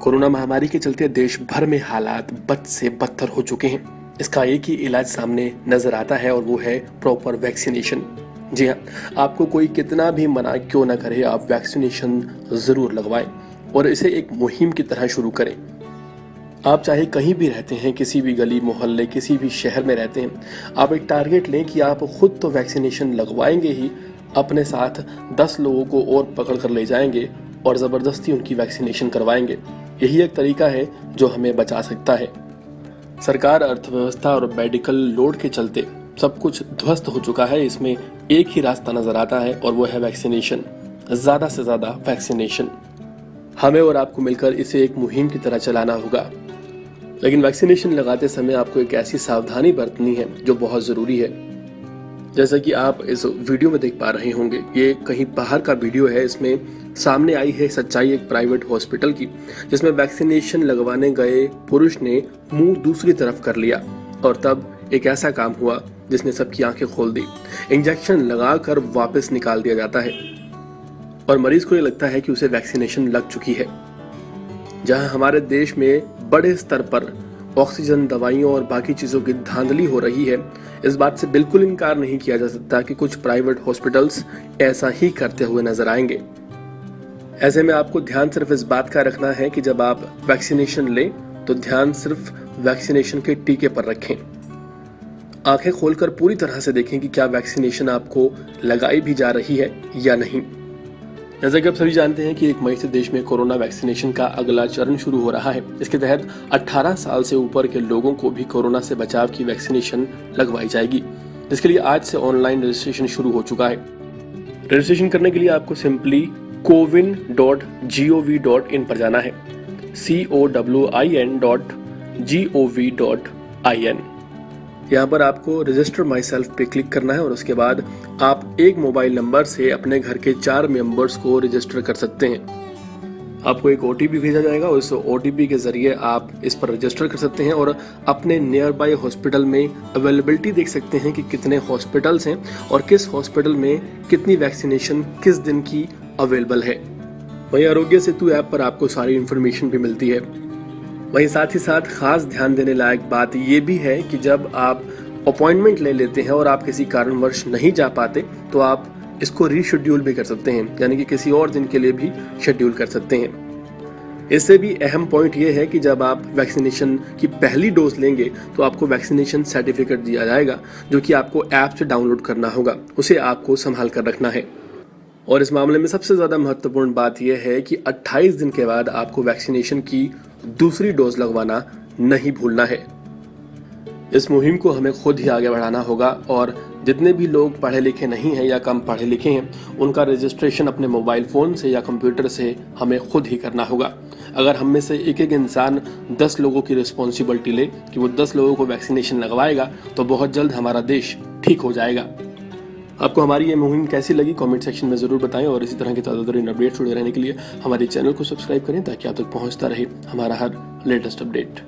Corona महामारी के चलते देश भर में हालात बद से बदतर हो चुके हैं। इसका एक ही इलाज सामने नजर आता है और वो है प्रॉपर वैक्सीनेशन। जी हाँ, आपको कोई कितना भी मना क्यों ना करे, आप वैक्सीनेशन जरूर लगवाएं और इसे एक मुहिम की तरह शुरू करें। आप चाहे कहीं भी रहते हैं, किसी भी गली मोहल्ले, किसी भी शहर में रहते हैं, आप एक टारगेट लें कि आप खुद तो वैक्सीनेशन लगवाएंगे ही, अपने साथ 10 लोगों को और पकड़ कर ले जाएंगे और ज़बरदस्ती उनकी वैक्सीनेशन करवाएंगे। यही एक तरीका है जो हमें बचा सकता है। सरकार, अर्थव्यवस्था और मेडिकल लोड के चलते सब कुछ ध्वस्त हो चुका है। इसमें एक ही रास्ता नजर आता है और वो है वैक्सीनेशन। ज़्यादा से ज़्यादा वैक्सीनेशन। हमें और आपको मिलकर इसे एक मुहिम की तरह चलाना होगा। लेकिन वैक्सीनेशन लगाते समय आपको एक ऐसी सावधानी बरतनी है जो बहुत ज़रूरी है। जैसा कि आप इस वीडियो में देख पा रहे होंगे, ये कहीं बाहर का वीडियो है। इसमें सामने आई है सच्चाई एक प्राइवेट हॉस्पिटल की, जिसमें वैक्सीनेशन लगवाने गए पुरुष ने मुंह दूसरी तरफ कर लिया और तब एक ऐसा काम हुआ जिसने सबकी आंखें खोल दी। इंजेक्शन लगाकर वापस निकाल दिया जाता है और मरीज को ये लगता है कि उसे वैक्सीनेशन लग चुकी है। जहां हमारे देश में बड़े स्तर पर ऑक्सीजन, दवाइयों और बाकी चीजों की धांधली हो रही है, इस बात से बिल्कुल इनकार नहीं किया जा सकता कि कुछ प्राइवेट हॉस्पिटल्स ऐसा ही करते हुए नजर आएंगे। ऐसे में आपको ध्यान सिर्फ इस बात का रखना है कि जब आप वैक्सीनेशन लें तो ध्यान सिर्फ वैक्सीनेशन के टीके पर रखें। आंखें खोलकर पूरी तरह से देखें कि क्या वैक्सीनेशन आपको लगाई भी जा रही है या नहीं। जैसा कि आप सभी जानते हैं कि 1 मई से देश में कोरोना वैक्सीनेशन का अगला चरण शुरू हो रहा है। इसके तहत 18 साल से ऊपर के लोगों को भी कोरोना से बचाव की वैक्सीनेशन लगवाई जाएगी, जिसके लिए आज से ऑनलाइन रजिस्ट्रेशन शुरू हो चुका है। रजिस्ट्रेशन करने के लिए आपको सिंपली cowin.gov.in पर जाना है। cowin.gov.in। यहाँ पर आपको रजिस्टर माई सेल्फ पे क्लिक करना है और उसके बाद आप एक मोबाइल नंबर से अपने घर के 4 मेंबर्स को रजिस्टर कर सकते हैं। आपको एक OTP भेजा जाएगा और उस OTP के जरिए आप इस पर रजिस्टर कर सकते हैं और अपने नियर बाय हॉस्पिटल में अवेलेबिलिटी देख सकते हैं कि कितने हॉस्पिटल्स हैं और किस हॉस्पिटल में कितनी वैक्सीनेशन किस दिन की अवेलेबल है। वहीं आरोग्य सेतु ऐप पर आपको सारी इन्फॉर्मेशन भी मिलती है। वहीं साथ ही साथ खास ध्यान देने लायक बात ये भी है कि जब आप अपॉइंटमेंट ले लेते हैं और आप किसी कारणवश नहीं जा पाते तो आप इसको रीशेड्यूल भी कर सकते हैं, यानी कि किसी और दिन के लिए भी शेड्यूल कर सकते हैं। इससे भी अहम पॉइंट ये है कि जब आप वैक्सीनेशन की पहली डोज लेंगे तो आपको वैक्सीनेशन सर्टिफिकेट दिया जाएगा, जो कि आपको ऐप से डाउनलोड करना होगा। उसे आपको संभाल कर रखना है। और इस मामले में सबसे ज्यादा महत्वपूर्ण बात यह है कि 28 दिन के बाद आपको वैक्सीनेशन की दूसरी डोज लगवाना नहीं भूलना है। इस मुहिम को हमें खुद ही आगे बढ़ाना होगा और जितने भी लोग पढ़े लिखे नहीं हैं या कम पढ़े लिखे हैं, उनका रजिस्ट्रेशन अपने मोबाइल फोन से या कंप्यूटर से हमें खुद ही करना होगा। अगर हम में से एक एक इंसान 10 लोगों की रिस्पॉन्सिबिलिटी ले कि वो 10 लोगों को वैक्सीनेशन लगवाएगा तो बहुत जल्द हमारा देश ठीक हो जाएगा। आपको हमारी ये मुहिम कैसी लगी कमेंट सेक्शन में जरूर बताएं और इसी तरह के ताज़ा अपडेट्स जुड़े रहने के लिए हमारे चैनल को सब्सक्राइब करें ताकि आप तक पहुंचता रहे हमारा हर लेटेस्ट अपडेट।